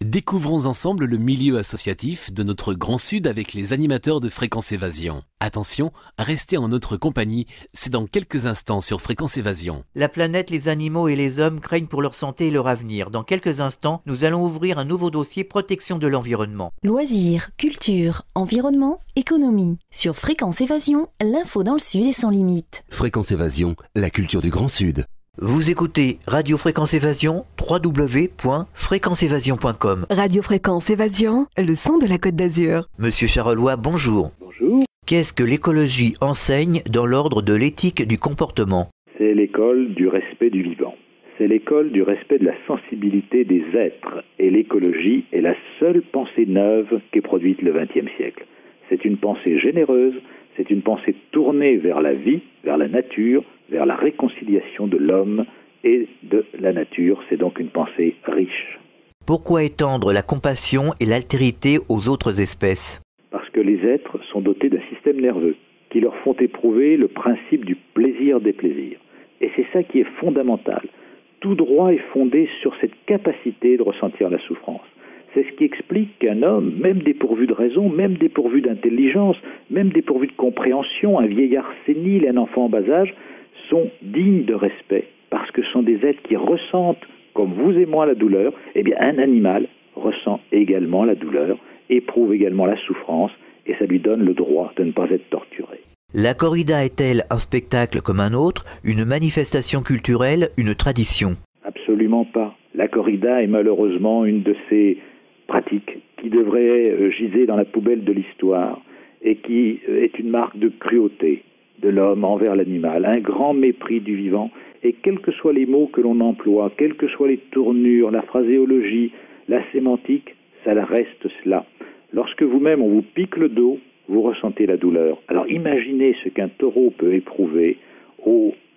Découvrons ensemble le milieu associatif de notre Grand Sud avec les animateurs de Fréquence Évasion. Attention, restez en notre compagnie, c'est dans quelques instants sur Fréquence Évasion. La planète, les animaux et les hommes craignent pour leur santé et leur avenir. Dans quelques instants, nous allons ouvrir un nouveau dossier protection de l'environnement. Loisirs, culture, environnement, économie. Sur Fréquence Évasion, l'info dans le Sud est sans limite. Fréquence Évasion, la culture du Grand Sud. Vous écoutez Radio Fréquence Évasion, www.fréquenceévasion.com. Radio Fréquence Évasion, le son de la Côte d'Azur. Monsieur Charolois, bonjour. Bonjour. Qu'est-ce que l'écologie enseigne dans l'ordre de l'éthique du comportement ? C'est l'école du respect du vivant. C'est l'école du respect de la sensibilité des êtres. Et l'écologie est la seule pensée neuve qu'ait produite le XXe siècle. C'est une pensée généreuse, c'est une pensée tournée vers la vie, vers la nature, vers la réconciliation de l'homme et de la nature. C'est donc une pensée riche. Pourquoi étendre la compassion et l'altérité aux autres espèces ? Parce que les êtres sont dotés d'un système nerveux qui leur font éprouver le principe du plaisir des plaisirs. Et c'est ça qui est fondamental. Tout droit est fondé sur cette capacité de ressentir la souffrance. C'est ce qui explique qu'un homme, même dépourvu de raison, même dépourvu d'intelligence, même dépourvu de compréhension, un vieillard sénile, un enfant en bas âge, sont dignes de respect, parce que ce sont des êtres qui ressentent, comme vous et moi, la douleur. Eh bien, un animal ressent également la douleur, éprouve également la souffrance, et ça lui donne le droit de ne pas être torturé. La corrida est-elle un spectacle comme un autre, une manifestation culturelle, une tradition ? Absolument pas. La corrida est malheureusement une de ces pratiques qui devrait giser dans la poubelle de l'histoire et qui est une marque de cruauté de l'homme envers l'animal, un grand mépris du vivant. Et quels que soient les mots que l'on emploie, quelles que soient les tournures, la phraséologie, la sémantique, ça reste cela. Lorsque vous-même on vous pique le dos, vous ressentez la douleur. Alors imaginez ce qu'un taureau peut éprouver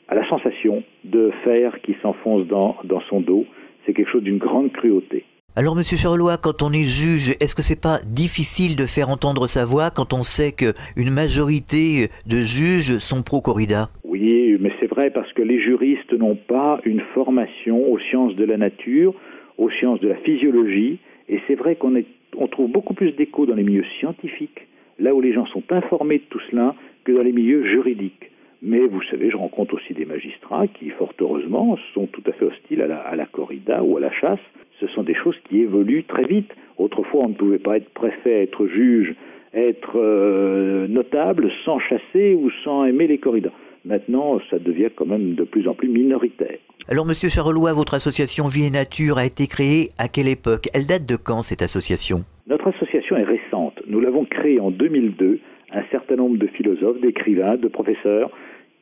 à la sensation de fer qui s'enfonce dans son dos. C'est quelque chose d'une grande cruauté. Alors, Monsieur Charolois, quand on est juge, est-ce que c'est pas difficile de faire entendre sa voix quand on sait qu'une majorité de juges sont pro-corrida ? Oui, mais c'est vrai parce que les juristes n'ont pas une formation aux sciences de la nature, aux sciences de la physiologie, et c'est vrai qu'on trouve beaucoup plus d'écho dans les milieux scientifiques, là où les gens sont informés de tout cela, que dans les milieux juridiques. Mais vous savez, je rencontre aussi des magistrats qui, fort heureusement, sont tout à fait hostiles à la corrida ou à la chasse. Ce sont des choses qui évoluent très vite. Autrefois, on ne pouvait pas être préfet, être juge, être notable sans chasser ou sans aimer les corridas. Maintenant, ça devient quand même de plus en plus minoritaire. Alors, Monsieur Charolois, votre association Vie et Nature a été créée à quelle époque ? Elle date de quand, cette association ? Notre association est récente. Nous l'avons créée en 2002. Un certain nombre de philosophes, d'écrivains, de professeurs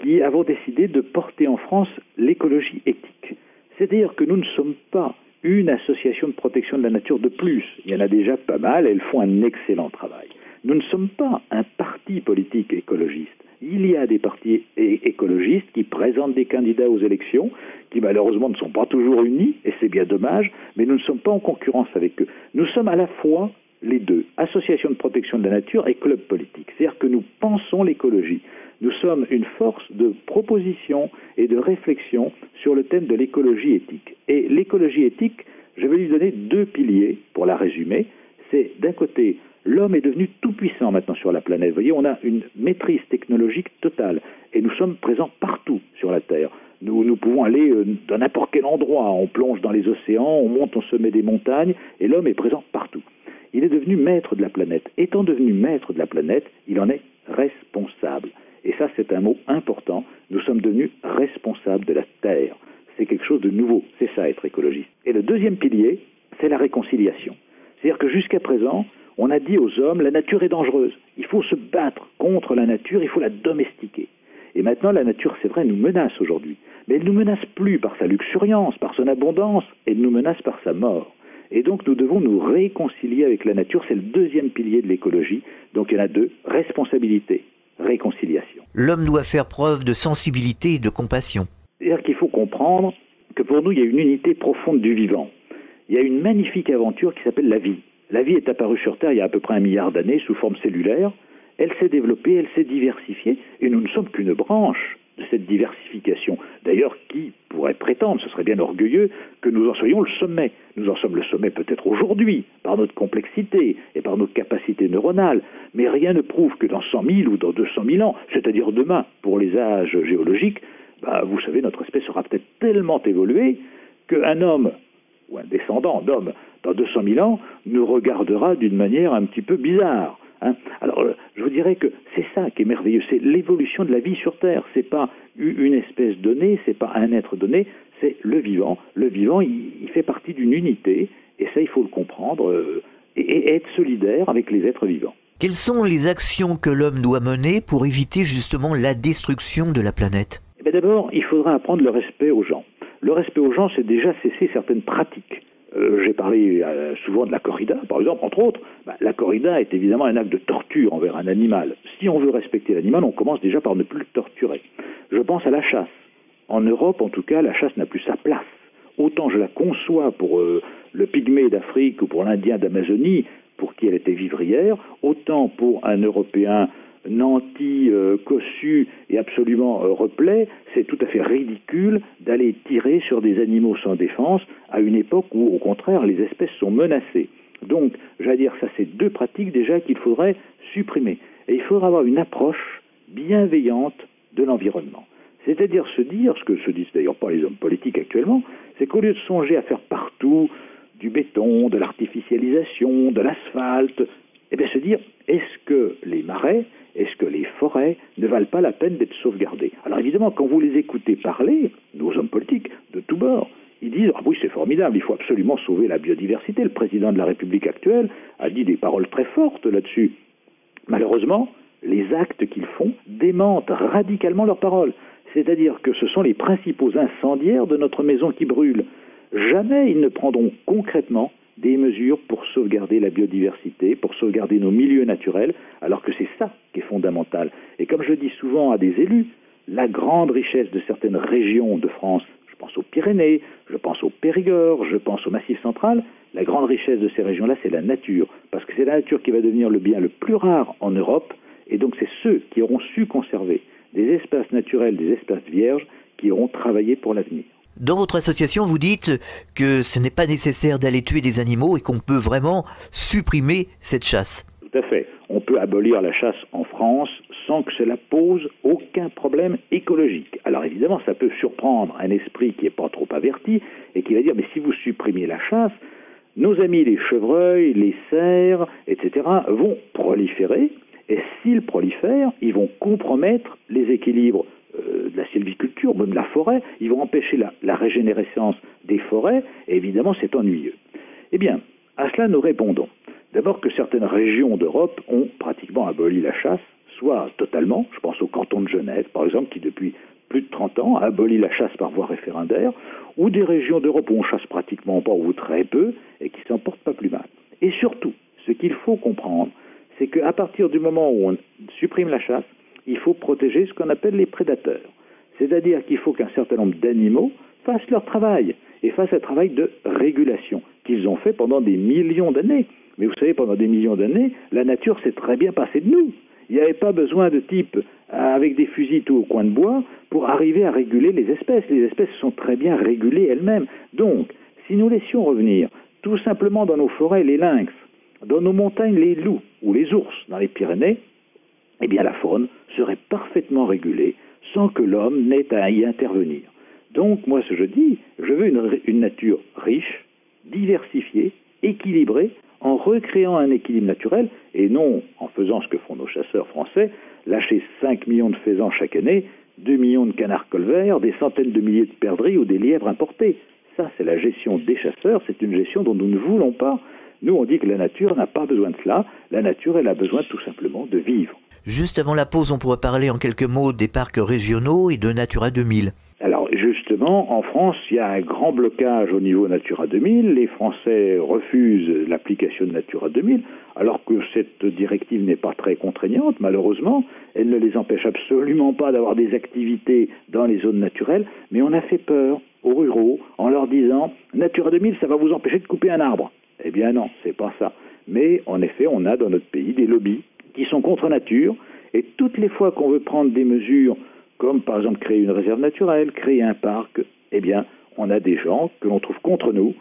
qui avons décidé de porter en France l'écologie éthique. C'est-à-dire que nous ne sommes pas une association de protection de la nature de plus. Il y en a déjà pas mal, elles font un excellent travail. Nous ne sommes pas un parti politique écologiste. Il y a des partis écologistes qui présentent des candidats aux élections, qui malheureusement ne sont pas toujours unis, et c'est bien dommage, mais nous ne sommes pas en concurrence avec eux. Nous sommes à la fois les deux, association de protection de la nature et club politique. C'est-à-dire que nous pensons l'écologie. Nous sommes une force de proposition et de réflexion sur le thème de l'écologie éthique. Et l'écologie éthique, je vais lui donner deux piliers pour la résumer. C'est d'un côté, l'homme est devenu tout puissant maintenant sur la planète. Vous voyez, on a une maîtrise technologique totale et nous sommes présents partout sur la Terre. Nous pouvons aller dans n'importe quel endroit. On plonge dans les océans, on monte au sommet des montagnes et l'homme est présent partout. Il est devenu maître de la planète. Étant devenu maître de la planète, il en est responsable. Et ça, c'est un mot important. Nous sommes devenus responsables de la Terre. C'est quelque chose de nouveau. C'est ça, être écologiste. Et le deuxième pilier, c'est la réconciliation. C'est-à-dire que jusqu'à présent, on a dit aux hommes, la nature est dangereuse. Il faut se battre contre la nature, il faut la domestiquer. Et maintenant, la nature, c'est vrai, nous menace aujourd'hui. Mais elle ne nous menace plus par sa luxuriance, par son abondance. Elle nous menace par sa mort. Et donc, nous devons nous réconcilier avec la nature. C'est le deuxième pilier de l'écologie. Donc, il y en a deux. Responsabilité, réconciliation. L'homme doit faire preuve de sensibilité et de compassion. C'est-à-dire qu'il faut comprendre que pour nous, il y a une unité profonde du vivant. Il y a une magnifique aventure qui s'appelle la vie. La vie est apparue sur Terre il y a à peu près 1 milliard d'années sous forme cellulaire. Elle s'est développée, elle s'est diversifiée, et nous ne sommes qu'une branche de cette diversification. D'ailleurs, qui pourrait prétendre, ce serait bien orgueilleux, que nous en soyons le sommet. Nous en sommes le sommet peut-être aujourd'hui, par notre complexité et par nos capacités neuronales, mais rien ne prouve que dans 100 000 ou dans 200 000 ans, c'est-à-dire demain, pour les âges géologiques, vous savez, notre espèce aura peut-être tellement évolué qu'un homme, ou un descendant d'homme, dans 200 000 ans, nous regardera d'une manière un petit peu bizarre. Alors, je vous dirais que c'est ça qui est merveilleux, c'est l'évolution de la vie sur Terre. C'est pas une espèce donnée, c'est pas un être donné, c'est le vivant. Le vivant, il fait partie d'une unité, et ça, il faut le comprendre, et être solidaire avec les êtres vivants. Quelles sont les actions que l'homme doit mener pour éviter justement la destruction de la planète ? D'abord, il faudra apprendre le respect aux gens. Le respect aux gens, c'est déjà cesser certaines pratiques. J'ai parlé souvent de la corrida, par exemple, entre autres. La corrida est évidemment un acte de torture envers un animal. Si on veut respecter l'animal, on commence déjà par ne plus le torturer. Je pense à la chasse. En Europe, en tout cas, la chasse n'a plus sa place. Autant je la conçois pour le pygmée d'Afrique ou pour l'Indien d'Amazonie, pour qui elle était vivrière, autant pour un Européen nanti, cossu et absolument replet, c'est tout à fait ridicule d'aller tirer sur des animaux sans défense à une époque où, au contraire, les espèces sont menacées. Donc, j'allais dire, ça c'est deux pratiques déjà qu'il faudrait supprimer. Et il faudra avoir une approche bienveillante de l'environnement. C'est-à-dire se dire, ce que se disent d'ailleurs pas les hommes politiques actuellement, c'est qu'au lieu de songer à faire partout du béton, de l'artificialisation, de l'asphalte, se dire, est-ce que les marais, est-ce que les forêts ne valent pas la peine d'être sauvegardées ? Alors évidemment, quand vous les écoutez parler, nos hommes politiques de tous bords, ils disent « Ah oui, c'est formidable, il faut absolument sauver la biodiversité ». Le président de la République actuelle a dit des paroles très fortes là-dessus. Malheureusement, les actes qu'ils font démentent radicalement leurs paroles. C'est-à-dire que ce sont les principaux incendiaires de notre maison qui brûlent. Jamais ils ne prendront concrètement des mesures pour sauvegarder la biodiversité, pour sauvegarder nos milieux naturels, alors que c'est ça qui est fondamental. Et comme je dis souvent à des élus, la grande richesse de certaines régions de France, je pense aux Pyrénées, je pense au Périgord, je pense au Massif central, la grande richesse de ces régions-là, c'est la nature, parce que c'est la nature qui va devenir le bien le plus rare en Europe, et donc c'est ceux qui auront su conserver des espaces naturels, des espaces vierges, qui auront travaillé pour l'avenir. Dans votre association, vous dites que ce n'est pas nécessaire d'aller tuer des animaux et qu'on peut vraiment supprimer cette chasse. Tout à fait. On peut abolir la chasse en France sans que cela pose aucun problème écologique. Alors évidemment, ça peut surprendre un esprit qui n'est pas trop averti et qui va dire, mais si vous supprimiez la chasse, nos amis les chevreuils, les cerfs, etc. vont proliférer, et s'ils prolifèrent, ils vont compromettre les équilibres de la sylviculture, même de la forêt, ils vont empêcher la régénérescence des forêts, et évidemment c'est ennuyeux. Eh bien, à cela nous répondons. D'abord que certaines régions d'Europe ont pratiquement aboli la chasse, soit totalement, je pense au canton de Genève par exemple, qui depuis plus de 30 ans a aboli la chasse par voie référendaire, ou des régions d'Europe où on chasse pratiquement pas ou très peu, et qui s'en portent pas plus mal. Et surtout, ce qu'il faut comprendre, c'est qu'à partir du moment où on supprime la chasse, il faut protéger ce qu'on appelle les prédateurs. C'est-à-dire qu'il faut qu'un certain nombre d'animaux fassent leur travail, et fassent un travail de régulation, qu'ils ont fait pendant des millions d'années. Mais vous savez, pendant des millions d'années, la nature s'est très bien passée de nous. Il n'y avait pas besoin de types avec des fusils tout au coin de bois pour arriver à réguler les espèces. Les espèces sont très bien régulées elles-mêmes. Donc, si nous laissions revenir tout simplement dans nos forêts les lynx, dans nos montagnes les loups ou les ours dans les Pyrénées, eh bien la faune serait parfaitement régulée sans que l'homme n'ait à y intervenir. Donc, moi, ce que je dis, je veux une nature riche, diversifiée, équilibrée, en recréant un équilibre naturel, et non en faisant ce que font nos chasseurs français, lâcher 5 millions de faisans chaque année, 2 millions de canards colverts, des centaines de milliers de perdrix ou des lièvres importés. Ça, c'est la gestion des chasseurs, c'est une gestion dont nous ne voulons pas. Nous, on dit que la nature n'a pas besoin de cela. La nature, elle a besoin tout simplement de vivre. Juste avant la pause, on pourrait parler en quelques mots des parcs régionaux et de Natura 2000. Alors justement, en France, il y a un grand blocage au niveau Natura 2000. Les Français refusent l'application de Natura 2000, alors que cette directive n'est pas très contraignante, malheureusement. Elle ne les empêche absolument pas d'avoir des activités dans les zones naturelles, mais on a fait peur aux ruraux en leur disant « Natura 2000, ça va vous empêcher de couper un arbre ». Eh bien non, c'est pas ça. Mais en effet, on a dans notre pays des lobbies qui sont contre nature, et toutes les fois qu'on veut prendre des mesures comme par exemple créer une réserve naturelle, créer un parc, eh bien, on a des gens que l'on trouve contre nous.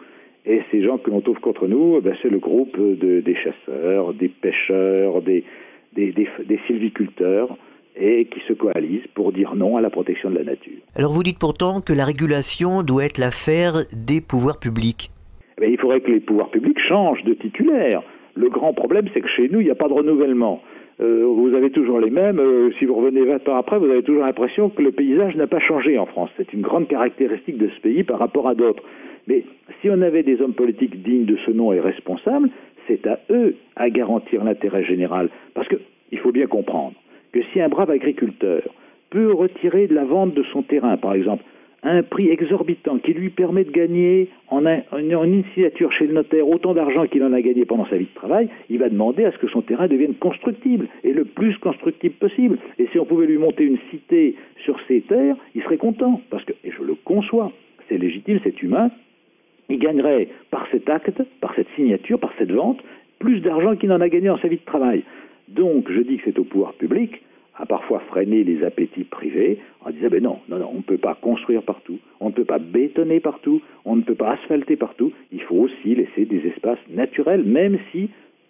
Et ces gens que l'on trouve contre nous, c'est le groupe des chasseurs, des pêcheurs, des sylviculteurs, et qui se coalisent pour dire non à la protection de la nature. Alors vous dites pourtant que la régulation doit être l'affaire des pouvoirs publics. Il faudrait que les pouvoirs publics changent de titulaire. Le grand problème, c'est que chez nous, il n'y a pas de renouvellement. Vous avez toujours les mêmes. Si vous revenez 20 ans après, vous avez toujours l'impression que le paysage n'a pas changé en France. C'est une grande caractéristique de ce pays par rapport à d'autres. Mais si on avait des hommes politiques dignes de ce nom et responsables, c'est à eux à garantir l'intérêt général. Parce qu'il faut bien comprendre que si un brave agriculteur peut retirer de la vente de son terrain, par exemple, un prix exorbitant qui lui permet de gagner en une signature chez le notaire autant d'argent qu'il en a gagné pendant sa vie de travail, il va demander à ce que son terrain devienne constructible, et le plus constructible possible. Et si on pouvait lui monter une cité sur ses terres, il serait content, parce que, et je le conçois, c'est légitime, c'est humain, il gagnerait par cet acte, par cette signature, par cette vente, plus d'argent qu'il n'en a gagné dans sa vie de travail. Donc, je dis que c'est au pouvoir public à parfois freiner les appétits privés en disant non, on ne peut pas construire partout, on ne peut pas bétonner partout, on ne peut pas asphalter partout. Il faut aussi laisser des espaces naturels, même si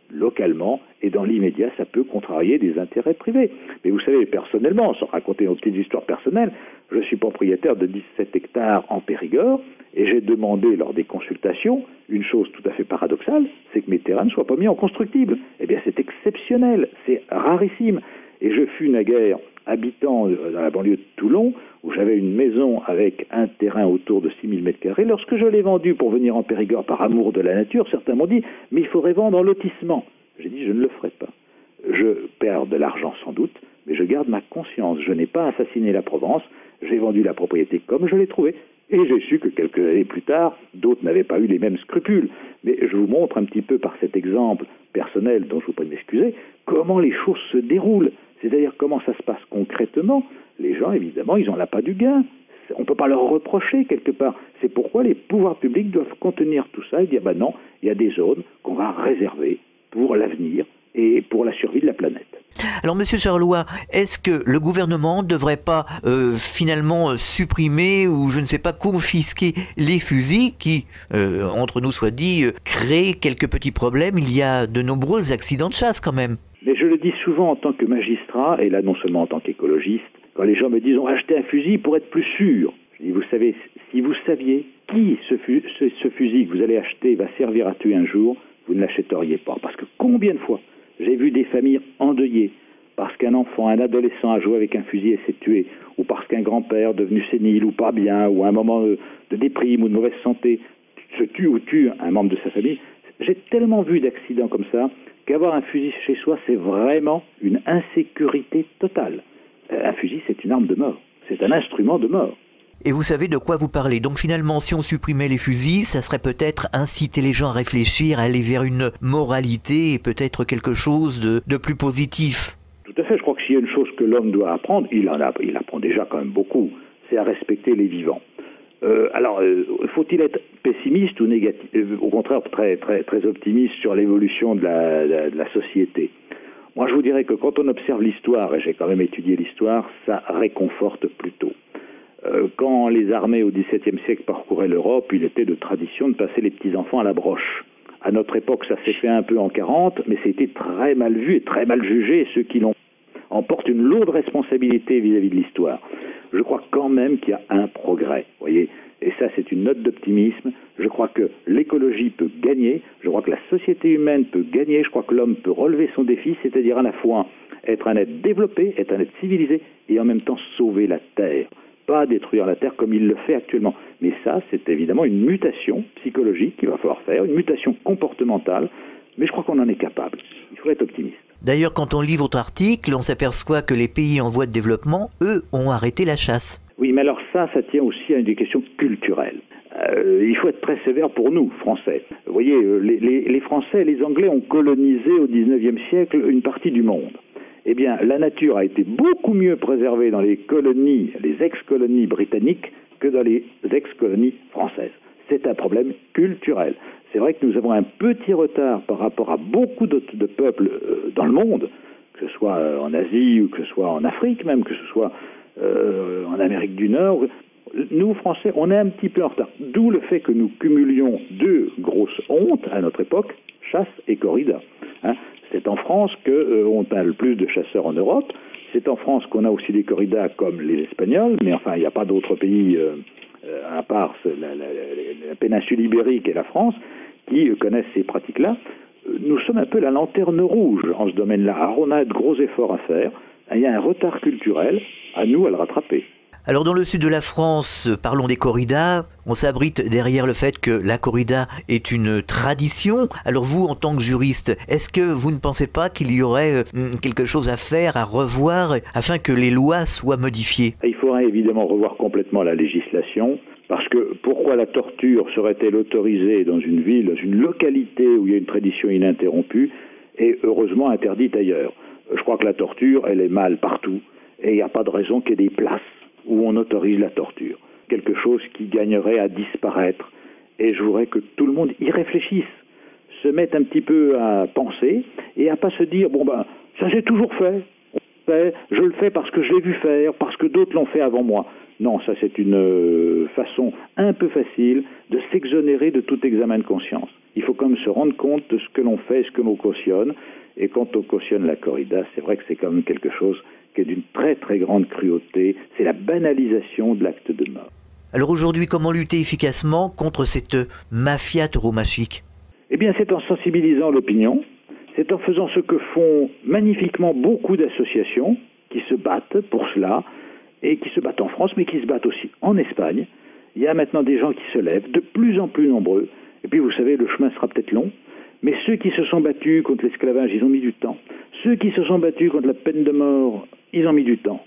localement et dans l'immédiat, ça peut contrarier des intérêts privés. Mais vous savez, personnellement, sans raconter nos petites histoires personnelles, je suis propriétaire de 17 hectares en Périgord et j'ai demandé lors des consultations une chose tout à fait paradoxale, c'est que mes terrains ne soient pas mis en constructible. Eh bien, c'est exceptionnel, c'est rarissime. Et je fus naguère habitant dans la banlieue de Toulon, où j'avais une maison avec un terrain autour de 6000 m². Lorsque je l'ai vendu pour venir en Périgord par amour de la nature, certains m'ont dit « mais il faudrait vendre en lotissement ». J'ai dit « je ne le ferai pas. Je perds de l'argent sans doute, mais je garde ma conscience. Je n'ai pas assassiné la Provence, j'ai vendu la propriété comme je l'ai trouvée. Et j'ai su que quelques années plus tard, d'autres n'avaient pas eu les mêmes scrupules. Mais je vous montre un petit peu par cet exemple personnel, dont je vous prie de m'excuser, comment les choses se déroulent. C'est-à-dire comment ça se passe concrètement. Les gens, évidemment, ils n'ont là pas du gain. On ne peut pas leur reprocher quelque part. C'est pourquoi les pouvoirs publics doivent contenir tout ça et dire non, il y a des zones qu'on va réserver pour l'avenir et pour la survie de la planète. Alors, Monsieur Charlois, est-ce que le gouvernement ne devrait pas finalement supprimer ou, je ne sais pas, confisquer les fusils qui, entre nous soit dit, créent quelques petits problèmes? Il y a de nombreux accidents de chasse quand même. Mais je le dis souvent en tant que magistrat, et là non seulement en tant qu'écologiste, quand les gens me disent on va acheter un fusil pour être plus sûr. Je dis vous savez, si vous saviez qui ce fusil que vous allez acheter va servir à tuer un jour, vous ne l'achèteriez pas. Parce que combien de fois j'ai vu des familles endeuillées parce qu'un enfant, un adolescent a joué avec un fusil et s'est tué, ou parce qu'un grand-père devenu sénile ou pas bien, ou à un moment de déprime ou de mauvaise santé se tue ou tue un membre de sa famille. J'ai tellement vu d'accidents comme ça qu'avoir un fusil chez soi, c'est vraiment une insécurité totale. Un fusil, c'est une arme de mort. C'est un instrument de mort. Et vous savez de quoi vous parlez. Donc finalement, si on supprimait les fusils, ça serait peut-être inciter les gens à réfléchir, à aller vers une moralité et peut-être quelque chose de plus positif. Tout à fait. Je crois que s'il y a une chose que l'homme doit apprendre, il apprend déjà quand même beaucoup, c'est à respecter les vivants. Alors, faut-il être pessimiste ou négatif? Au contraire, très, très, très optimiste sur l'évolution de la société. Moi, je vous dirais que quand on observe l'histoire, et j'ai quand même étudié l'histoire, ça réconforte plutôt. Quand les armées au XVIIe siècle parcouraient l'Europe, il était de tradition de passer les petits-enfants à la broche. À notre époque, ça s'est fait un peu en 40, mais c'était très mal vu et très mal jugé, et ceux qui l'ont en portent une lourde responsabilité vis-à-vis de l'histoire. Je crois quand même qu'il y a un progrès, voyez, et ça c'est une note d'optimisme. Je crois que l'écologie peut gagner, je crois que la société humaine peut gagner, je crois que l'homme peut relever son défi, c'est-à-dire à la fois être un être développé, être un être civilisé, et en même temps sauver la Terre. Pas détruire la Terre comme il le fait actuellement. Mais ça, c'est évidemment une mutation psychologique qu'il va falloir faire, une mutation comportementale, mais je crois qu'on en est capable. Il faut être optimiste. D'ailleurs, quand on lit votre article, on s'aperçoit que les pays en voie de développement, eux, ont arrêté la chasse. Oui, mais alors ça tient aussi à une question culturelle. Il faut être très sévère pour nous, Français. Vous voyez, les Français et les Anglais ont colonisé au XIXe siècle une partie du monde. Eh bien, la nature a été beaucoup mieux préservée dans les colonies, les ex-colonies britanniques, que dans les ex-colonies françaises. C'est un problème culturel. C'est vrai que nous avons un petit retard par rapport à beaucoup de peuples dans le monde, que ce soit en Asie ou que ce soit en Afrique même, que ce soit en Amérique du Nord. Nous, Français, on est un petit peu en retard. D'où le fait que nous cumulions deux grosses hontes à notre époque, chasse et corrida. C'est en France qu'on a le plus de chasseurs en Europe. C'est en France qu'on a aussi des corridas comme les Espagnols, mais enfin, il n'y a pas d'autres pays, à part la péninsule ibérique et la France, qui connaissent ces pratiques-là. Nous sommes un peu la lanterne rouge en ce domaine-là. Alors, on a de gros efforts à faire. Il y a un retard culturel, à nous à le rattraper. Alors dans le sud de la France, parlons des corridas, on s'abrite derrière le fait que la corrida est une tradition. Alors vous, en tant que juriste, est-ce que vous ne pensez pas qu'il y aurait quelque chose à faire, à revoir, afin que les lois soient modifiées? Il faudrait évidemment revoir complètement la législation, parce que pourquoi la torture serait-elle autorisée dans une ville, dans une localité où il y a une tradition ininterrompue, et heureusement interdite ailleurs? Je crois que la torture, elle est mal partout, et il n'y a pas de raison qu'il y ait des places où on autorise la torture. Quelque chose qui gagnerait à disparaître. Et je voudrais que tout le monde y réfléchisse, se mette un petit peu à penser, et à pas se dire, ça j'ai toujours fait, je le fais parce que je l'ai vu faire, parce que d'autres l'ont fait avant moi. Non, ça c'est une façon un peu facile de s'exonérer de tout examen de conscience. Il faut quand même se rendre compte de ce que l'on fait, ce que l'on cautionne, et quand on cautionne la corrida, c'est vrai que c'est quand même quelque chose qui est d'une très très grande cruauté, c'est la banalisation de l'acte de mort. Alors aujourd'hui, comment lutter efficacement contre cette mafia tauromachique? Eh bien, c'est en sensibilisant l'opinion, c'est en faisant ce que font magnifiquement beaucoup d'associations qui se battent pour cela, et qui se battent en France, mais qui se battent aussi en Espagne. Il y a maintenant des gens qui se lèvent, de plus en plus nombreux, et puis vous savez, le chemin sera peut-être long, mais ceux qui se sont battus contre l'esclavage, ils ont mis du temps. Ceux qui se sont battus contre la peine de mort, ils ont mis du temps.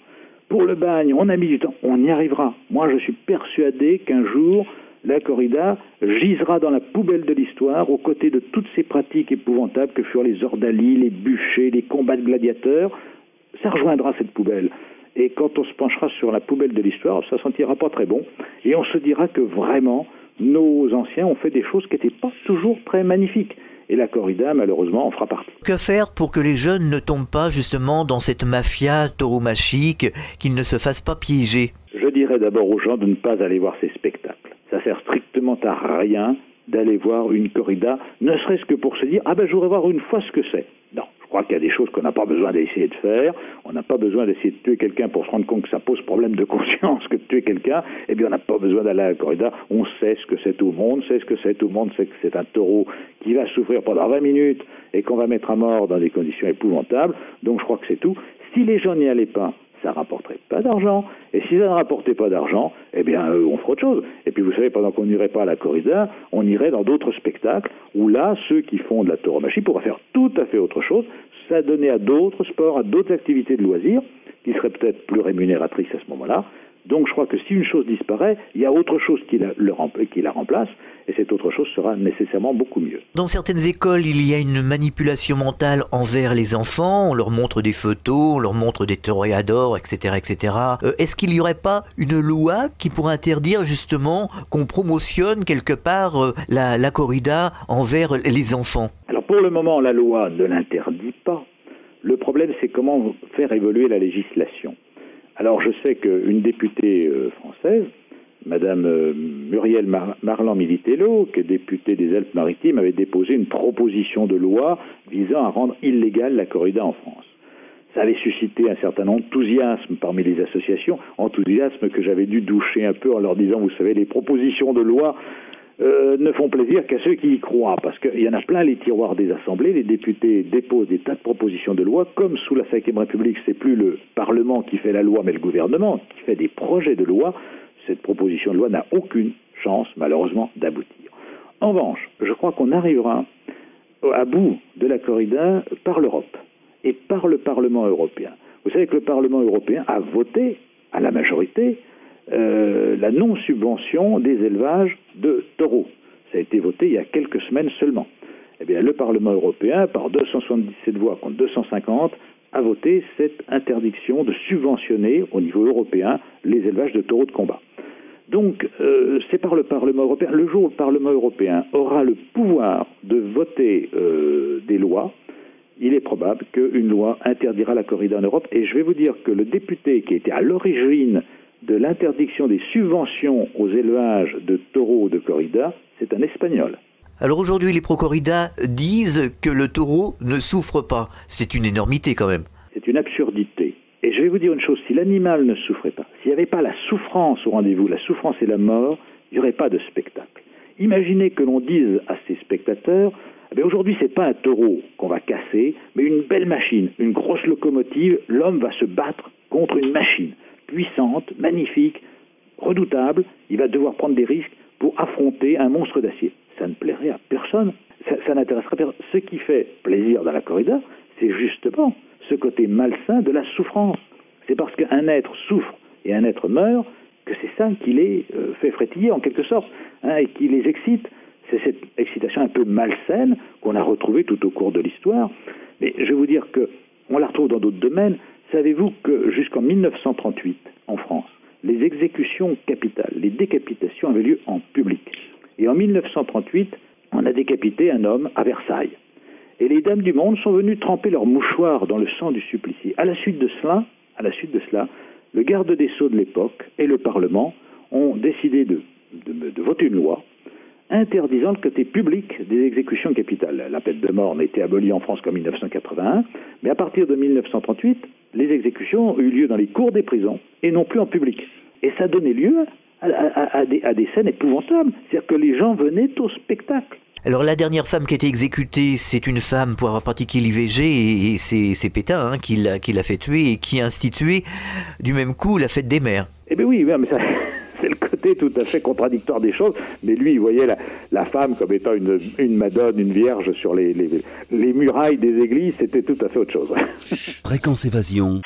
Pour le bagne, on a mis du temps. On y arrivera. Moi, je suis persuadé qu'un jour, la corrida gisera dans la poubelle de l'histoire, aux côtés de toutes ces pratiques épouvantables que furent les ordalies, les bûchers, les combats de gladiateurs. Ça rejoindra cette poubelle. Et quand on se penchera sur la poubelle de l'histoire, ça sentira pas très bon. Et on se dira que vraiment, nos anciens ont fait des choses qui n'étaient pas toujours très magnifiques. Et la corrida, malheureusement, en fera partie. Que faire pour que les jeunes ne tombent pas justement dans cette mafia tauromachique, qu'ils ne se fassent pas piéger? Je dirais d'abord aux gens de ne pas aller voir ces spectacles. Ça sert strictement à rien d'aller voir une corrida, ne serait-ce que pour se dire « je voudrais voir une fois ce que c'est ». Non, je crois qu'il y a des choses qu'on n'a pas besoin d'essayer de faire. On n'a pas besoin d'essayer de tuer quelqu'un pour se rendre compte que ça pose problème de conscience que de tuer quelqu'un. Eh bien, on n'a pas besoin d'aller à la corrida. On sait ce que c'est, tout le monde sait ce que c'est. Tout le monde sait que c'est un taureau qui va souffrir pendant 20 minutes et qu'on va mettre à mort dans des conditions épouvantables. Donc, je crois que c'est tout. Si les gens n'y allaient pas, ça ne rapporterait pas d'argent. Et si ça ne rapportait pas d'argent, eh bien, on ferait autre chose. Et puis, vous savez, pendant qu'on n'irait pas à la corrida, on irait dans d'autres spectacles où là, ceux qui font de la tauromachie pourraient faire tout à fait autre chose, s'adonner à d'autres sports, à d'autres activités de loisirs, qui seraient peut-être plus rémunératrices à ce moment-là. Donc, je crois que si une chose disparaît, il y a autre chose qui la remplace, et cette autre chose sera nécessairement beaucoup mieux. Dans certaines écoles, il y a une manipulation mentale envers les enfants. On leur montre des photos, on leur montre des toréadors, etc., etc. Est-ce qu'il n'y aurait pas une loi qui pourrait interdire justement qu'on promotionne quelque part la corrida envers les enfants? Alors, pour le moment, la loi ne l'interdit pas. Le problème, c'est comment faire évoluer la législation. Alors, je sais qu'une députée française, Madame Muriel Marland-Militello, qui est députée des Alpes-Maritimes, avait déposé une proposition de loi visant à rendre illégale la corrida en France. Ça avait suscité un certain enthousiasme parmi les associations, enthousiasme que j'avais dû doucher un peu en leur disant, vous savez, les propositions de loi ne font plaisir qu'à ceux qui y croient, parce qu'il y en a plein les tiroirs des assemblées, les députés déposent des tas de propositions de loi, comme sous la Ve République, c'est plus le Parlement qui fait la loi, mais le gouvernement qui fait des projets de loi. Cette proposition de loi n'a aucune chance, malheureusement, d'aboutir. En revanche, je crois qu'on arrivera à bout de la corrida par l'Europe et par le Parlement européen. Vous savez que le Parlement européen a voté, à la majorité, la non-subvention des élevages de taureaux. Ça a été voté il y a quelques semaines seulement. Eh bien, le Parlement européen, par 277 voix contre 250, a voté cette interdiction de subventionner au niveau européen les élevages de taureaux de combat. Donc, c'est par le Parlement européen. Le jour où le Parlement européen aura le pouvoir de voter des lois il est probable qu'une loi interdira la corrida en Europe. Et je vais vous dire que le député qui était à l'origine de l'interdiction des subventions aux élevages de taureaux de corrida, c'est un Espagnol. Alors aujourd'hui, les pro-corrida disent que le taureau ne souffre pas. C'est une énormité quand même. C'est une absurdité. Et je vais vous dire une chose, si l'animal ne souffrait pas, s'il n'y avait pas la souffrance au rendez-vous, la souffrance et la mort, il n'y aurait pas de spectacle. Imaginez que l'on dise à ces spectateurs, aujourd'hui c'est pas un taureau qu'on va casser, mais une belle machine, une grosse locomotive, l'homme va se battre contre une machine puissante, magnifique, redoutable, il va devoir prendre des risques pour affronter un monstre d'acier. Ça ne plairait à personne, ça n'intéresserait personne. Ce qui fait plaisir dans la corrida, c'est justement ce côté malsain de la souffrance. C'est parce qu'un être souffre et un être meurt que c'est ça qui les fait frétiller en quelque sorte, et qui les excite. C'est cette excitation un peu malsaine qu'on a retrouvée tout au cours de l'histoire. Mais je vais vous dire qu'on la retrouve dans d'autres domaines. Savez-vous que jusqu'en 1938, en France, les exécutions capitales, les décapitations avaient lieu en public. Et en 1938, on a décapité un homme à Versailles. Et les dames du monde sont venues tremper leurs mouchoirs dans le sang du supplicié. À la suite de cela, le garde des Sceaux de l'époque et le Parlement ont décidé de voter une loi interdisant le côté public des exécutions capitales. La peine de mort n'a été abolie en France qu'en 1981, mais à partir de 1938, les exécutions ont eu lieu dans les cours des prisons et non plus en public. Et ça donnait lieu à des scènes épouvantables. C'est-à-dire que les gens venaient au spectacle. Alors la dernière femme qui a été exécutée, c'est une femme pour avoir pratiqué l'IVG et c'est Pétain qui l'a fait tuer et qui a institué du même coup la fête des mères. Eh bien oui, mais ça, c'est le côté tout à fait contradictoire des choses. Mais lui, il voyait la femme comme étant une madone, une vierge sur les murailles des églises. C'était tout à fait autre chose. Fréquence Évasion.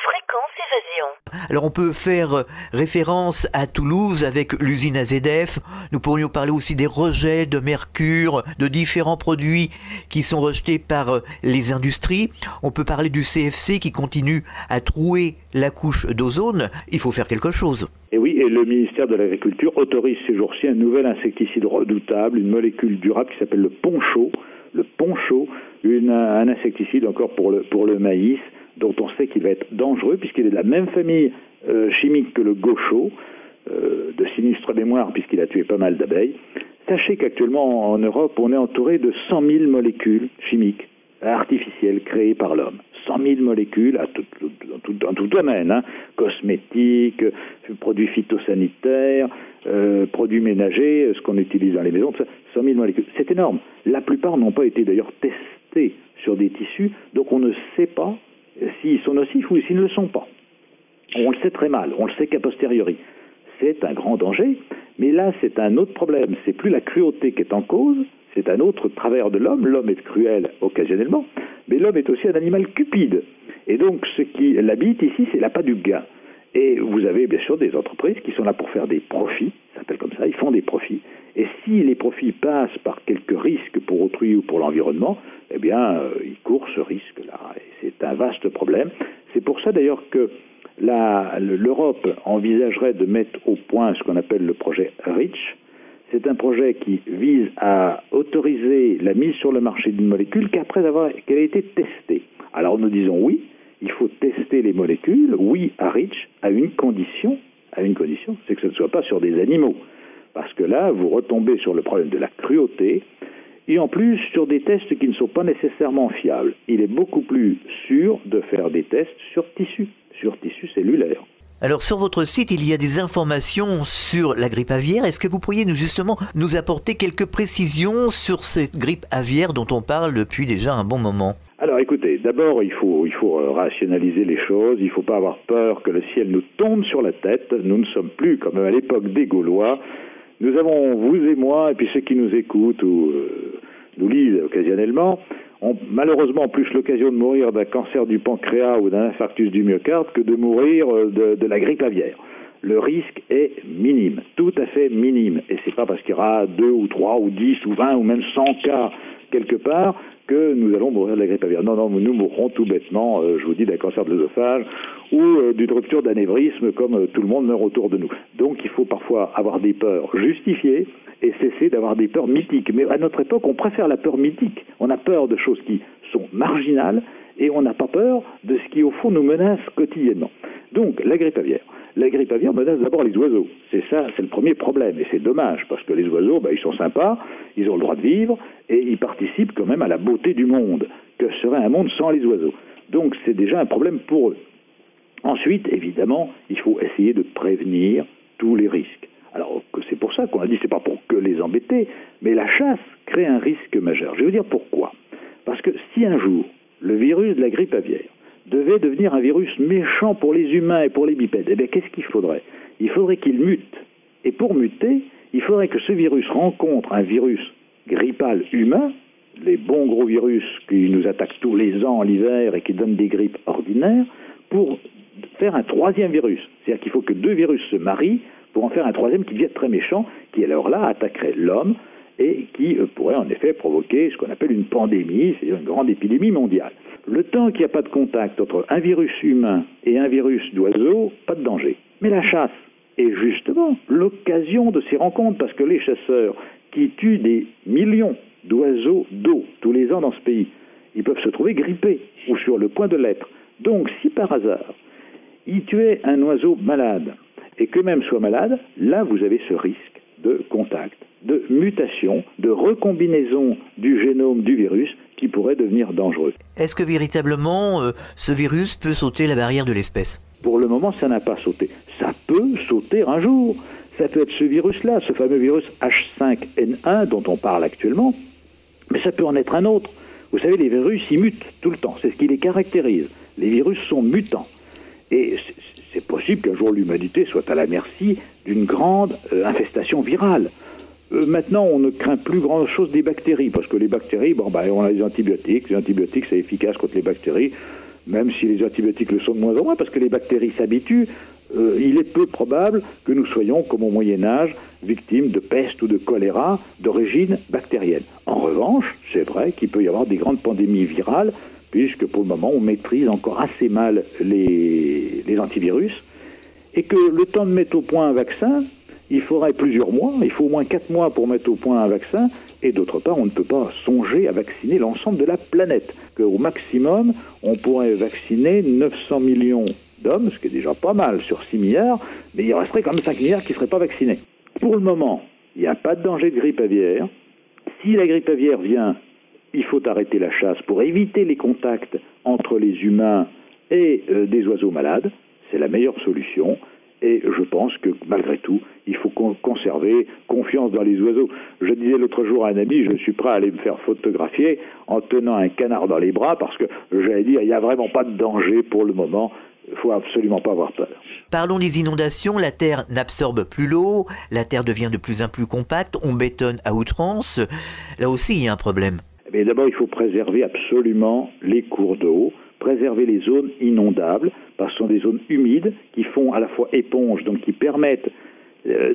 Alors on peut faire référence à Toulouse avec l'usine AZF. Nous pourrions parler aussi des rejets de mercure, de différents produits qui sont rejetés par les industries. On peut parler du CFC qui continue à trouer la couche d'ozone. Il faut faire quelque chose. Et oui, et le ministère de l'Agriculture autorise ces jours-ci un nouvel insecticide redoutable, une molécule durable qui s'appelle le poncho. Le poncho, un insecticide encore pour le maïs, dont on sait qu'il va être dangereux, puisqu'il est de la même famille chimique que le gaucho, de sinistre mémoire, puisqu'il a tué pas mal d'abeilles. Sachez qu'actuellement, en Europe, on est entouré de 100 000 molécules chimiques, artificielles, créées par l'homme. 100 000 molécules dans tout domaine, cosmétiques, produits phytosanitaires, produits ménagers, ce qu'on utilise dans les maisons, 100 000 molécules. C'est énorme. La plupart n'ont pas été d'ailleurs testés sur des tissus, donc on ne sait pas s'ils sont nocifs ou s'ils ne le sont pas. On le sait très mal, on le sait qu'a posteriori. C'est un grand danger, mais là c'est un autre problème. C'est plus la cruauté qui est en cause, c'est un autre travers de l'homme. L'homme est cruel occasionnellement, mais l'homme est aussi un animal cupide. Et donc ce qui l'habite ici, c'est l'appât du gain. Et vous avez bien sûr des entreprises qui sont là pour faire des profits, ça s'appelle comme ça, ils font des profits. Et si les profits passent par quelques risques pour autrui ou pour l'environnement, eh bien, ils courent ce risque-là. Et c'est un vaste problème. C'est pour ça d'ailleurs que l'Europe envisagerait de mettre au point ce qu'on appelle le projet REACH. C'est un projet qui vise à autoriser la mise sur le marché d'une molécule qu'elle a été testée. Alors nous disons oui, il faut tester les molécules, oui à REACH, à une condition, c'est que ce ne soit pas sur des animaux. Parce que là, vous retombez sur le problème de la cruauté, et en plus sur des tests qui ne sont pas nécessairement fiables. Il est beaucoup plus sûr de faire des tests sur tissu cellulaire. Alors sur votre site, il y a des informations sur la grippe aviaire. Est-ce que vous pourriez nous apporter quelques précisions sur cette grippe aviaire dont on parle depuis déjà un bon moment ? Alors écoutez, d'abord il faut rationaliser les choses, il ne faut pas avoir peur que le ciel nous tombe sur la tête. Nous ne sommes plus comme à l'époque des Gaulois. Nous avons, vous et moi, et puis ceux qui nous écoutent ou nous lisent occasionnellement, ont malheureusement plus l'occasion de mourir d'un cancer du pancréas ou d'un infarctus du myocarde que de mourir de la grippe aviaire. Le risque est minime, tout à fait minime. Et c'est pas parce qu'il y aura 2 ou 3 ou 10 ou 20 ou même 100 cas quelque part que nous allons mourir de la grippe aviaire. Non, nous mourrons tout bêtement, je vous dis, d'un cancer de l'œsophage ou d'une rupture d'anévrisme comme tout le monde meurt autour de nous. Donc il faut parfois avoir des peurs justifiées et cesser d'avoir des peurs mythiques. Mais à notre époque, on préfère la peur mythique. On a peur de choses qui sont marginales et on n'a pas peur de ce qui, au fond, nous menace quotidiennement. Donc, la grippe aviaire. La grippe aviaire menace d'abord les oiseaux. C'est ça, c'est le premier problème. Et c'est dommage, parce que les oiseaux, ils sont sympas, ils ont le droit de vivre, et ils participent quand même à la beauté du monde. Que serait un monde sans les oiseaux? Donc, c'est déjà un problème pour eux. Ensuite, évidemment, il faut essayer de prévenir tous les risques. Alors, c'est pour ça qu'on a dit, c'est pas pour que les embêter, mais la chasse crée un risque majeur. Je vais vous dire pourquoi. Parce que si un jour, le virus de la grippe aviaire devait devenir un virus méchant pour les humains et pour les bipèdes, eh bien, qu'est-ce qu'il faudrait? Il faudrait qu'il mute. Et pour muter, il faudrait que ce virus rencontre un virus grippal humain, les bons gros virus qui nous attaquent tous les ans l'hiver et qui donnent des grippes ordinaires, pour faire un troisième virus. C'est-à-dire qu'il faut que deux virus se marient pour en faire un troisième qui devient très méchant, qui alors là attaquerait l'homme et qui pourrait en effet provoquer ce qu'on appelle une pandémie, c'est-à-dire une grande épidémie mondiale. Le temps qu'il n'y a pas de contact entre un virus humain et un virus d'oiseau, pas de danger. Mais la chasse est justement l'occasion de ces rencontres, parce que les chasseurs qui tuent des millions d'oiseaux d'eau tous les ans dans ce pays, ils peuvent se trouver grippés ou sur le point de l'être. Donc si par hasard, ils tuaient un oiseau malade et qu'eux-mêmes soient malades, là vous avez ce risque de contact, de mutation, de recombinaison du génome du virus qui pourrait devenir dangereux. Est-ce que véritablement ce virus peut sauter la barrière de l'espèce? Pour le moment, ça n'a pas sauté. Ça peut sauter un jour. Ça peut être ce virus-là, ce fameux virus H5N1 dont on parle actuellement, mais ça peut en être un autre. Vous savez, les virus, ils mutent tout le temps. C'est ce qui les caractérise. Les virus sont mutants. Et c'est possible qu'un jour l'humanité soit à la merci d'une grande infestation virale. Maintenant, on ne craint plus grand-chose des bactéries, parce que les bactéries, on a des antibiotiques. Les antibiotiques, c'est efficace contre les bactéries, même si les antibiotiques le sont de moins en moins, parce que les bactéries s'habituent. Il est peu probable que nous soyons, comme au Moyen-Âge, victimes de peste ou de choléra d'origine bactérienne. En revanche, c'est vrai qu'il peut y avoir des grandes pandémies virales, puisque pour le moment, on maîtrise encore assez mal les antivirus, et que le temps de mettre au point un vaccin, il faudrait plusieurs mois, il faut au moins 4 mois pour mettre au point un vaccin, et d'autre part, on ne peut pas songer à vacciner l'ensemble de la planète, qu'au maximum, on pourrait vacciner 900 millions d'hommes, ce qui est déjà pas mal sur 6 milliards, mais il resterait quand même 5 milliards qui ne seraient pas vaccinés. Pour le moment, il n'y a pas de danger de grippe aviaire. Si la grippe aviaire vient, il faut arrêter la chasse pour éviter les contacts entre les humains et des oiseaux malades. C'est la meilleure solution. Et je pense que, malgré tout, il faut conserver confiance dans les oiseaux. Je disais l'autre jour à un ami, je suis prêt à aller me faire photographier en tenant un canard dans les bras, parce que, j'allais dire, il n'y a vraiment pas de danger pour le moment. Il ne faut absolument pas avoir peur. Parlons des inondations. La terre n'absorbe plus l'eau, la terre devient de plus en plus compacte, on bétonne à outrance. Là aussi, il y a un problème. Mais d'abord, il faut préserver absolument les cours d'eau, préserver les zones inondables, parce que ce sont des zones humides qui font à la fois éponge, donc qui permettent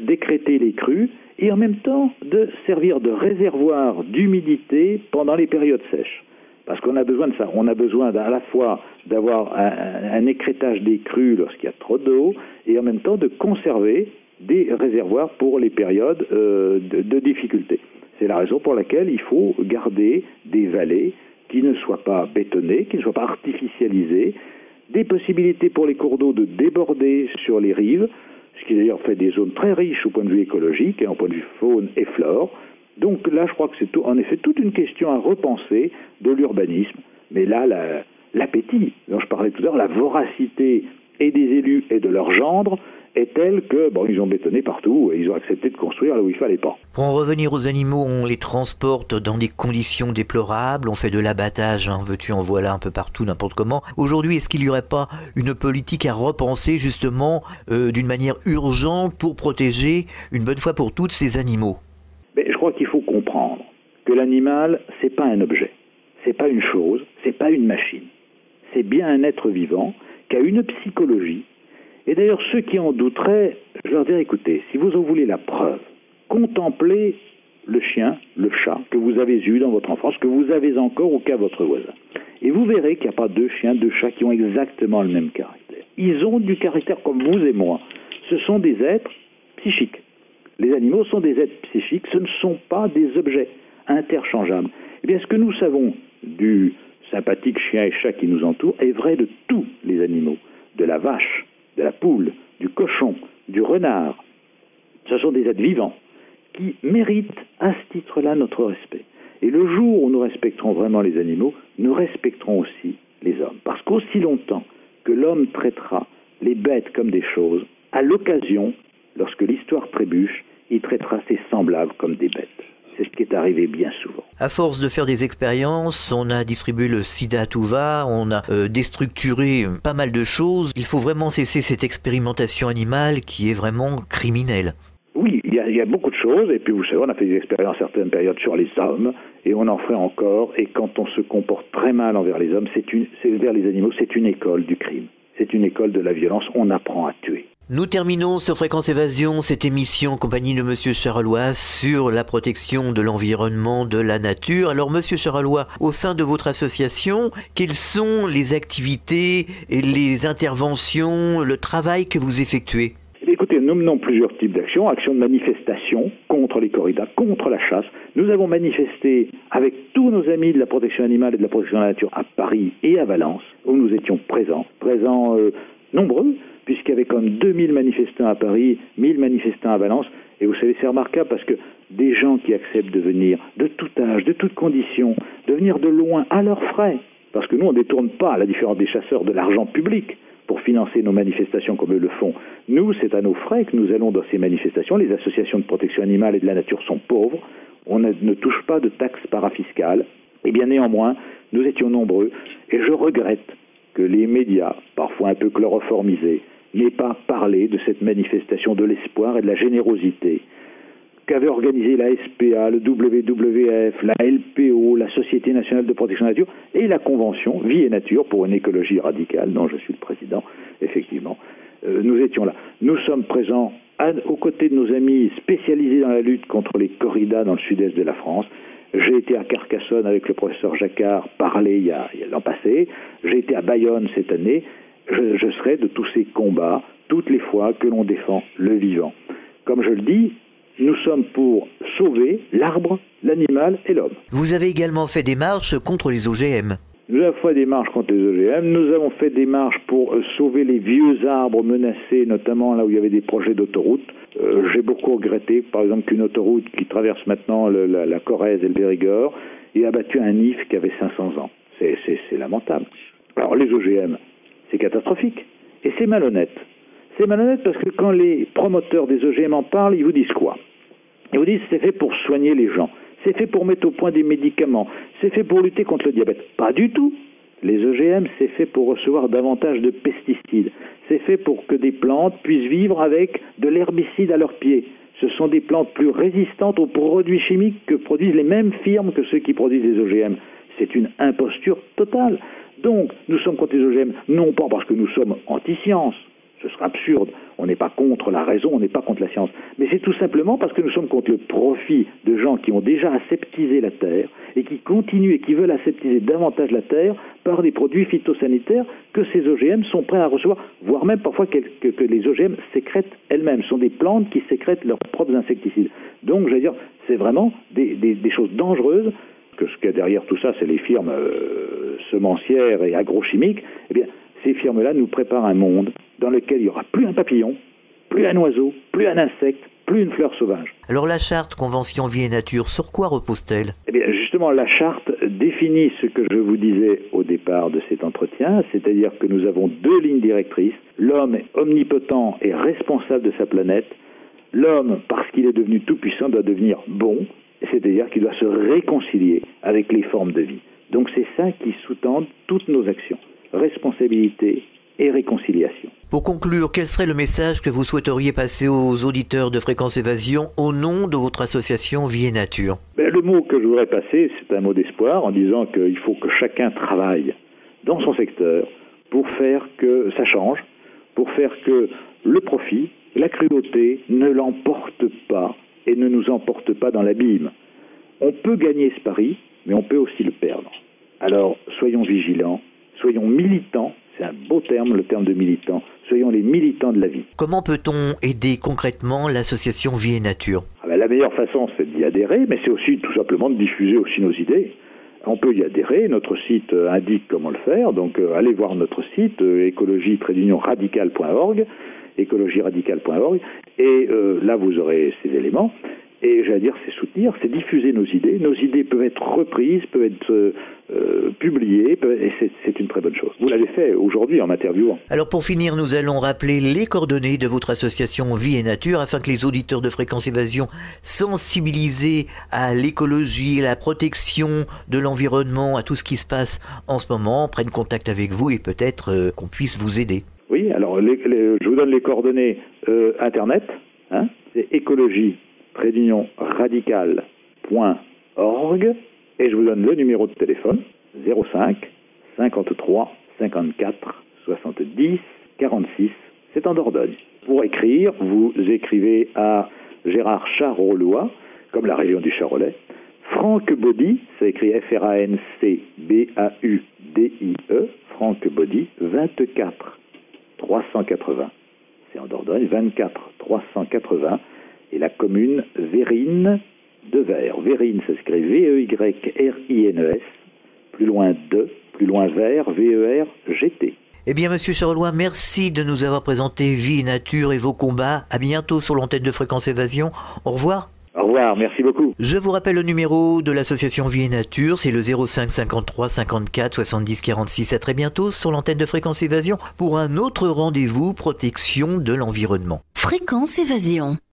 d'écrêter les crues, et en même temps de servir de réservoir d'humidité pendant les périodes sèches. Parce qu'on a besoin de ça. On a besoin à la fois d'avoir un écrêtage des crues lorsqu'il y a trop d'eau, et en même temps de conserver des réservoirs pour les périodes de difficulté. C'est la raison pour laquelle il faut garder des vallées qui ne soient pas bétonnées, qui ne soient pas artificialisées, des possibilités pour les cours d'eau de déborder sur les rives, ce qui d'ailleurs fait des zones très riches au point de vue écologique et au point de vue faune et flore. Donc là, je crois que c'est en effet toute une question à repenser de l'urbanisme. Mais là, l'appétit dont je parlais tout à l'heure, la voracité et des élus et de leurs gendres est telle que, ils ont bétonné partout et ils ont accepté de construire là où il fallait pas. Pour en revenir aux animaux, on les transporte dans des conditions déplorables, on fait de l'abattage, en veux-tu, en voilà, un peu partout, n'importe comment. Aujourd'hui, est-ce qu'il n'y aurait pas une politique à repenser justement d'une manière urgente pour protéger une bonne fois pour toutes ces animaux? Mais je crois qu'il faut comprendre que l'animal, c'est pas un objet, c'est pas une chose, c'est pas une machine. C'est bien un être vivant qui a une psychologie. Et d'ailleurs, ceux qui en douteraient, je leur dirais, écoutez, si vous en voulez la preuve, contemplez le chien, le chat que vous avez eu dans votre enfance, que vous avez encore ou qu'a votre voisin. Et vous verrez qu'il n'y a pas deux chiens, deux chats qui ont exactement le même caractère. Ils ont du caractère comme vous et moi. Ce sont des êtres psychiques. Les animaux sont des êtres psychiques, ce ne sont pas des objets interchangeables. Eh bien, ce que nous savons du sympathiques chiens et chats qui nous entourent est vrai de tous les animaux, de la vache, de la poule, du cochon, du renard. Ce sont des êtres vivants qui méritent à ce titre-là notre respect. Et le jour où nous respecterons vraiment les animaux, nous respecterons aussi les hommes. Parce qu'aussi longtemps que l'homme traitera les bêtes comme des choses, à l'occasion, lorsque l'histoire trébuche, il traitera ses semblables comme des bêtes. C'est ce qui est arrivé bien souvent. À force de faire des expériences, on a distribué le sida à tout va, on a déstructuré pas mal de choses. Il faut vraiment cesser cette expérimentation animale qui est vraiment criminelle. Oui, il y a beaucoup de choses, et puis vous savez, on a fait des expériences à certaines périodes sur les hommes, et on en ferait encore, et quand on se comporte très mal envers les hommes, envers les animaux, c'est une école du crime. C'est une école de la violence, on apprend à tuer. Nous terminons sur Fréquence Évasion cette émission en compagnie de Monsieur Charolois sur la protection de l'environnement, de la nature. Alors Monsieur Charolois, au sein de votre association, quelles sont les activités et les interventions, le travail que vous effectuez ? Écoutez, nous menons plusieurs types d'actions. Actions de manifestation contre les corridas, contre la chasse. Nous avons manifesté avec tous nos amis de la protection animale et de la protection de la nature à Paris et à Valence, où nous étions présents nombreux, puisqu'il y avait comme 2000 manifestants à Paris, 1000 manifestants à Valence. Et vous savez, c'est remarquable parce que des gens qui acceptent de venir de tout âge, de toutes conditions, de venir de loin à leurs frais, parce que nous, on ne détourne pas, à la différence des chasseurs, de l'argent public pour financer nos manifestations comme eux le font. Nous, c'est à nos frais que nous allons dans ces manifestations. Les associations de protection animale et de la nature sont pauvres. On ne touche pas de taxes parafiscales. Et bien néanmoins, nous étions nombreux. Et je regrette que les médias, parfois un peu chloroformisés, n'aient pas parlé de cette manifestation de l'espoir et de la générosité qu'avaient organisé la SPA, le WWF, la LPO, la Société nationale de protection de la nature et la Convention Vie et Nature pour une écologie radicale, dont je suis le président, effectivement. Nous étions là. Nous sommes présents aux côtés de nos amis spécialisés dans la lutte contre les corridas dans le sud-est de la France. J'ai été à Carcassonne avec le professeur Jacquard parler il y a l'an passé. J'ai été à Bayonne cette année. Je serai de tous ces combats toutes les fois que l'on défend le vivant. Comme je le dis, nous sommes pour sauver l'arbre, l'animal et l'homme. Vous avez également fait des marches contre les OGM. Nous avons fait des marches contre les OGM, nous avons fait des marches pour sauver les vieux arbres menacés, notamment là où il y avait des projets d'autoroute. J'ai beaucoup regretté, par exemple, qu'une autoroute qui traverse maintenant la Corrèze et le Périgord ait abattu un if qui avait 500 ans. C'est lamentable. Alors les OGM, c'est catastrophique et c'est malhonnête. C'est malhonnête parce que quand les promoteurs des OGM en parlent, ils vous disent quoi ? Ils vous disent que c'est fait pour soigner les gens, c'est fait pour mettre au point des médicaments, c'est fait pour lutter contre le diabète. Pas du tout. Les OGM, c'est fait pour recevoir davantage de pesticides. C'est fait pour que des plantes puissent vivre avec de l'herbicide à leurs pieds. Ce sont des plantes plus résistantes aux produits chimiques que produisent les mêmes firmes que ceux qui produisent les OGM. C'est une imposture totale. Donc, nous sommes contre les OGM, non pas parce que nous sommes anti-science. Ce serait absurde. On n'est pas contre la raison, on n'est pas contre la science. Mais c'est tout simplement parce que nous sommes contre le profit de gens qui ont déjà aseptisé la terre et qui continuent et qui veulent aseptiser davantage la terre par des produits phytosanitaires que ces OGM sont prêts à recevoir, voire même parfois que les OGM sécrètent elles-mêmes. Ce sont des plantes qui sécrètent leurs propres insecticides. Donc, je veux dire, c'est vraiment des choses dangereuses. Que ce qu'il y a derrière tout ça, c'est les firmes semencières et agrochimiques. Eh bien, ces firmes-là nous préparent un monde dans lequel il n'y aura plus un papillon, plus un oiseau, plus un insecte, plus une fleur sauvage. Alors la charte Convention Vie et Nature, sur quoi repose-t-elle ? Eh bien, justement, la charte définit ce que je vous disais au départ de cet entretien, c'est-à-dire que nous avons 2 lignes directrices. L'homme est omnipotent et responsable de sa planète. L'homme, parce qu'il est devenu tout-puissant, doit devenir bon, c'est-à-dire qu'il doit se réconcilier avec les formes de vie. Donc c'est ça qui sous-tend toutes nos actions. Responsabilité et réconciliation. Pour conclure, quel serait le message que vous souhaiteriez passer aux auditeurs de Fréquence Évasion au nom de votre association Vie et Nature ? Le mot que je voudrais passer, c'est un mot d'espoir en disant qu'il faut que chacun travaille dans son secteur pour faire que ça change, pour faire que le profit, la cruauté ne l'emporte pas et ne nous emporte pas dans l'abîme. On peut gagner ce pari, mais on peut aussi le perdre. Alors, soyons vigilants, soyons militants, c'est un beau terme, le terme de militant, soyons les militants de la vie. Comment peut-on aider concrètement l'association Vie et Nature ? La meilleure façon, c'est d'y adhérer, mais c'est aussi tout simplement de diffuser aussi nos idées. On peut y adhérer, notre site indique comment le faire, donc allez voir notre site écologie-radical.org, écologie-radical.org, et là vous aurez ces éléments. Et j'allais dire, c'est soutenir, c'est diffuser nos idées. Nos idées peuvent être reprises, peuvent être publiées, et c'est une très bonne chose. Vous l'avez fait aujourd'hui en m'interviewant. Alors pour finir, nous allons rappeler les coordonnées de votre association Vie et Nature afin que les auditeurs de Fréquence Évasion, sensibilisés à l'écologie, à la protection de l'environnement, à tout ce qui se passe en ce moment, prennent contact avec vous et peut-être qu'on puisse vous aider. Oui, alors je vous donne les coordonnées Internet, c'est écologie-radical.org, et je vous donne le numéro de téléphone 05 53 54 70 46, c'est en Dordogne. Pour écrire, vous écrivez à Gérard Charolois, comme la région du Charolais, Franck Body, c'est écrit F-R-A-N-C-B-A-U-D-I-E, Franck Body, 24 380, c'est en Dordogne, 24 380, et la commune Vérines de Vert. Vérines, ça s'écrit V-E-Y-R-I-N-E-S, plus loin de, plus loin Vert, V-E-R-G-T. Eh bien, Monsieur Charolois, merci de nous avoir présenté Vie et Nature et vos combats. À bientôt sur l'antenne de Fréquence Évasion. Au revoir. Au revoir, merci beaucoup. Je vous rappelle le numéro de l'association Vie et Nature, c'est le 05 53 54 70 46. À très bientôt sur l'antenne de Fréquence Évasion pour un autre rendez-vous protection de l'environnement. Fréquence Évasion.